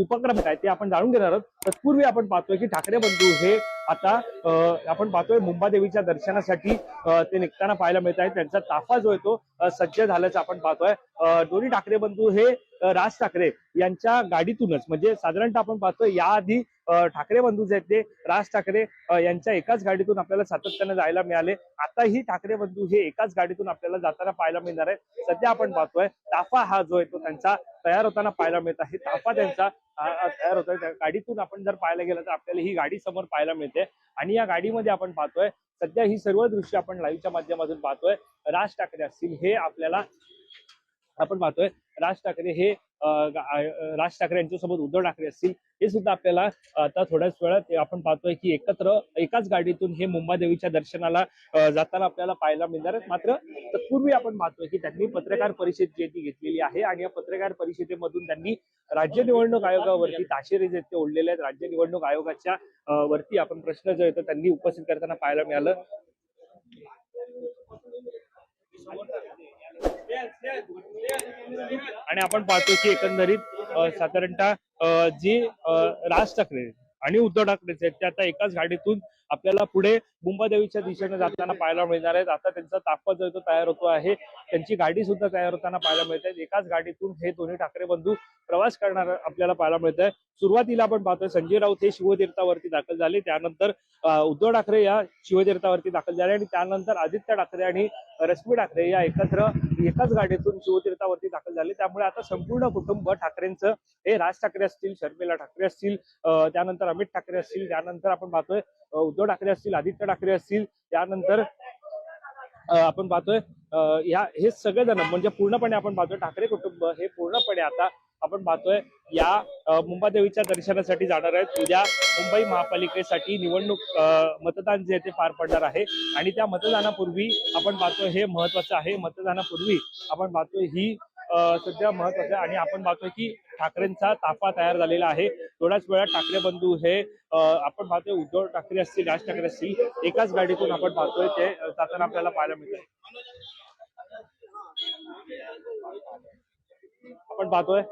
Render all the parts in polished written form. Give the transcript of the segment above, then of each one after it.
उपक्रम काय ते आपण जाणून घेणार आहोत। तत्पूर्वी आपण पाहतोय की ठाकरे बंधू हे आता आपण पाहतोय मुंबादेवीच्या दर्शनासाठी ते निघताना पाहायला मिळत आहे। त्यांचा ताफा जो आहे तो सज्ज झाल्याचं आपण पाहतोय। दोन्ही ठाकरे बंधू हे राज ठाकरे यांच्या गाडीतूनच म्हणजे साधारणतः आपण पाहतोय याआधी ठाकरे बंधू जे आहेत ते राज ठाकरे यांच्या एकाच गाडीतून आपल्याला सातत्याने जायला मिळाले। आताही ठाकरे बंधू हे एकाच गाडीतून आपल्याला जाताना पाहायला मिळणार आहे। सध्या आपण पाहतोय ताफा हा जो आहे तो त्यांचा तयार होताना पाहायला मिळत आहे। ताफा त्यांचा तयार होतोय। गाडीतून आपण जर पाहायला गेलं तर आपल्याला ही गाडी समोर पाहायला मिळते आणि या गाडीमध्ये आपण पाहतोय सध्या ही सर्व दृश्य आपण लाईव्हच्या माध्यमातून पाहतोय। राज ठाकरे असतील हे आपल्याला आपण पाहतोय राज ठाकरे हे राज ठाकरे यांच्यासोबत उद्धव ठाकरे असतील हे सुद्धा आपल्याला आता थोड्याच वेळात आपण पाहतोय की एकत्र एकाच गाडीतून हे मुंबादेवीच्या दर्शनाला जाताना आपल्याला पाहायला मिळणार आहे। मात्र तत्पूर्वी आपण पाहतोय की त्यांनी पत्रकार परिषद जी ती घेतलेली आहे आणि या पत्रकार परिषदेमधून त्यांनी राज्य निवडणूक आयोगावरती ताशेरे जे ते ओढलेले आहेत। राज्य निवडणूक आयोगाच्या वरती आपण प्रश्न जो आहे त्यांनी उपस्थित करताना पाहायला मिळालं। आणि आपण पाहतो की एकंदरीत साधारणतः जी राज ठाकरे आणि उद्धव ठाकरे आहेत ते आता एकाच गाडीतून आपल्याला पुढे मुंबादेवीच्या दिशेने जाताना पाहायला मिळणार आहेत। आता त्यांचा ताफा जो तयार होतो आहे, त्यांची गाडी सुद्धा तयार होताना पाहायला मिळत आहे। एकाच गाडीतून हे दोन्ही ठाकरे बंधू प्रवास करणार आपल्याला पाहायला मिळत आहे। सुरुवातीला आपण पाहतोय संजय राऊत हे शिवतीर्थावरती दाखल झाले, त्यानंतर उद्धव ठाकरे या शिवतीर्थावरती दाखल झाले आणि त्यानंतर आदित्य ठाकरे आणि रश्मी ठाकरे या एकत्र एकाच गाडीतून शिवतीर्थावरती दाखल झाले। त्यामुळे आता संपूर्ण कुटुंब ठाकरेंचं हे राज ठाकरे असतील, शर्मिला ठाकरे असतील, त्यानंतर अमित ठाकरे असतील, त्यानंतर आपण पाहतोय उद्धव ठाकरे असतील, आदित्य ठाकरे असतील, त्यानंतर आपण पाहतोय हे सगळेजण म्हणजे पूर्णपणे आपण पाहतोय ठाकरे कुटुंब हे पूर्णपणे आता आपण पाहतोय या मुंबादेवीच्या दर्शनासाठी जाणार आहेत। उद्या मुंबई महापालिकेसाठी निवडणूक मतदान जे ते पार पडणार आहे आणि त्या मतदानापूर्वी आपण पाहतोय हे महत्वाचं आहे। मतदानापूर्वी आपण पाहतोय ही सध्या महत्वाचं आहे आणि आपण पाहतोय की ठाकरेंचा ताफा तयार झालेला आहे। थोड्याच वेळात ठाकरे बंधू हे आपण पाहतोय उद्धव ठाकरे असतील, राज ठाकरे असतील एकाच गाडीतून आपण पाहतोय ते जाताना आपल्याला पाहायला मिळत आहे। आपण पाहतोय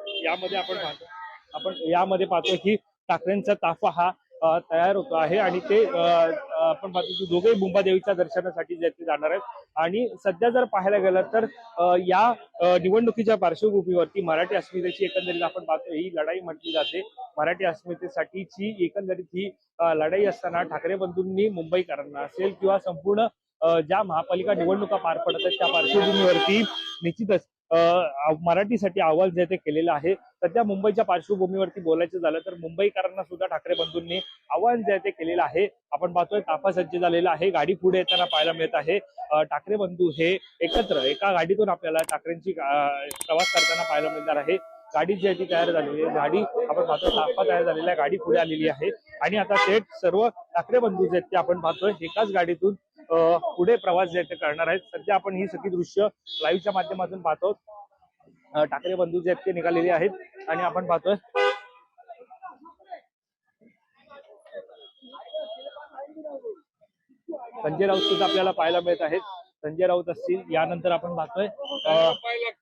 यामध्ये पाहतोय की ठाकरेंचा ताफा हा तयार होतो आहे आणि ते आपण पाहतो की दोघेही मुंबादेवीच्या दर्शनासाठी जे ते जाणार आहेत। आणि सध्या जर पाहायला गेलं तर या निवडणुकीच्या पार्श्वभूमीवरती मराठी अस्मितेची एकंदरीत आपण पाहतो ही लढाई म्हटली जाते। मराठी अस्मितेसाठीची एकंदरीत ही लढाई असताना ठाकरे बंधूंनी मुंबईकरांना असेल किंवा संपूर्ण ज्या महापालिका निवडणुका पार पडत आहेत त्या पार्श्वभूमीवरती निश्चितच मराठीसाठी आवाज जे ते केलेलं आहे। सध्या मुंबईच्या पार्श्वभूमीवरती बोलायचं झालं तर मुंबईकरांना सुद्धा ठाकरे बंधूंनी आवाहन जे ते केलेलं आहे। आपण पाहतोय ताफा सज्ज झालेला आहे, गाडी पुढे येताना पाहायला मिळत आहे। ठाकरे बंधू हे एकत्र एका गाडीतून आपल्याला ठाकरेंची प्रवास करताना पाहायला मिळणार आहे। गाडी जी आहे ती तयार झालेली आहे, गाडी आपण पाहतोय ताफा तयार झालेला आहे, गाडी पुढे आलेली आहे आणि आता थेट सर्व ठाकरे बंधू जे आहेत ते आपण पाहतोय एकाच गाडीतून पुढे प्रवास जे ते करणार आहेत। सध्या आपण ही सगळी दृश्य लाईव्हच्या माध्यमातून पाहतो। ठाकरे बंधू जे आहेत ते निघालेले आहेत आणि आपण पाहतोय संजय राऊत सुद्धा आपल्याला पाहायला मिळत आहेत। संजय राऊत असतील, यानंतर आपण पाहतोय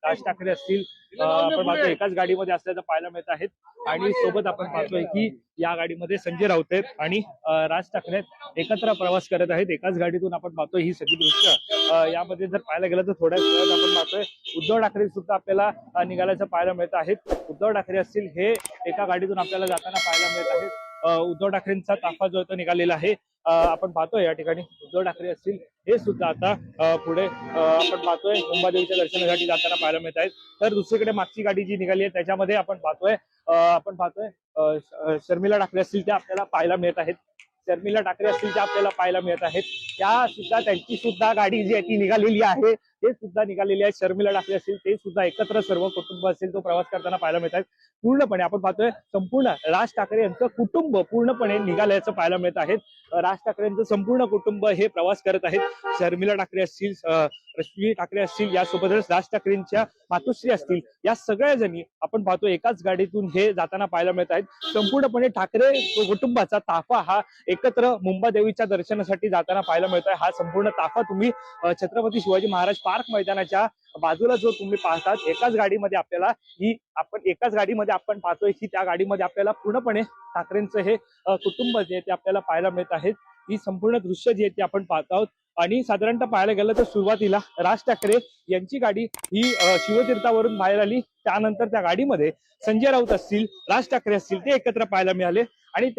राज ठाकरे असतील, आपण पाहतोय एकाच गाडीमध्ये असल्याचं पाहायला मिळत आहेत आणि सोबत आपण पाहतोय की या गाडीमध्ये संजय राऊत आहेत आणि राज ठाकरे एकत्र प्रवास करत आहेत। एकाच गाडीतून आपण पाहतोय ही सगळी दृश्य यामध्ये जर पाहायला गेलं तर थोड्याच वेळात आपण पाहतोय उद्धव ठाकरे सुद्धा आपल्याला निघाल्याचं पाहायला मिळत आहेत। उद्धव ठाकरे असतील हे एका गाडीतून आपल्याला जाताना पाहायला मिळत आहेत। उद्धव ठाकरेंचा ताफा जो तो निघालेला आहे। आपण पाहतोय या ठिकाणी उद्धव ठाकरे असतील हे सुद्धा आता पुढे आपण पाहतोय मुंबादेवीच्या दर्शनासाठी जाताना पाहायला मिळत आहेत। तर दुसरीकडे मागची गाडी जी निघाली आहे त्याच्यामध्ये आपण पाहतोय शर्मिला ठाकरे असतील त्या आपल्याला पाहायला मिळत आहेत। शर्मिला ठाकरे असतील त्या आपल्याला पाहायला मिळत आहेत। त्या सुद्धा त्यांची सुद्धा गाडी जी आहे ती निघालेली आहे, ते सुद्धा निघालेली आहे। शर्मिला ठाकरे असतील ते सुद्धा एकत्र सर्व कुटुंब असेल तो प्रवास करताना पाहायला मिळत आहेत। पूर्णपणे आपण पाहतोय संपूर्ण राज ठाकरे यांचं कुटुंब पूर्णपणे निघाल्याचं पाहायला मिळत आहे। राज ठाकरेंचं संपूर्ण कुटुंब हे प्रवास करत आहेत। शर्मिला ठाकरे असतील, रश्मी ठाकरे असतील, यासोबतच राज ठाकरेंच्या मातोश्री असतील, या सगळ्या जणी आपण पाहतो एकाच गाडीतून हे जाताना पाहायला मिळत आहेत। संपूर्णपणे ठाकरे कुटुंबाचा ताफा हा एकत्र मुंबादेवीच्या दर्शनासाठी जाताना पाहायला मिळतोय। हा संपूर्ण ताफा तुम्ही छत्रपती शिवाजी महाराज पार्क मैदानाच्या बाजूला जो तुम्ही पाहतात एकाच गाडीमध्ये आपल्याला एकाच गाडीमध्ये आपण पाहतोय की त्या गाडीमध्ये आपल्याला पूर्णपणे ठाकरेंचं हे कुटुंब जे ते आपल्याला पाहायला मिळत आहेत. ही संपूर्ण दृश्य जी आहे ते आपण पाहत आहोत. आणि साधारणतः पाहायला गेलं तर सुरुवातीला राज ठाकरे यांची गाडी ही शिवतीर्थावरून बाहेर आली. त्यानंतर त्या गाडीमध्ये संजय राऊत असतील, राज ठाकरे असतील ते एकत्र पाहायला मिळाले. आणि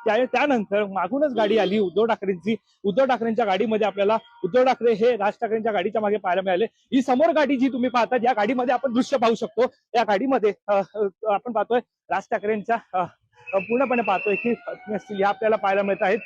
त्यानंतर मागूनच गाडी आली उद्धव ठाकरेंची. उद्धव ठाकरेंच्या गाडीमध्ये आपल्याला उद्धव ठाकरे हे राज ठाकरेंच्या गाडीच्या मागे पाहायला मिळाले. ही समोर गाडी जी तुम्ही पाहतात या गाडीमध्ये आपण दृश्य पाहू शकतो. या गाडीमध्ये आपण पाहतोय राज ठाकरेंच्या पूर्णपणे पाहतोय की पत्नी असतील या आपल्याला पाहायला मिळत आहेत.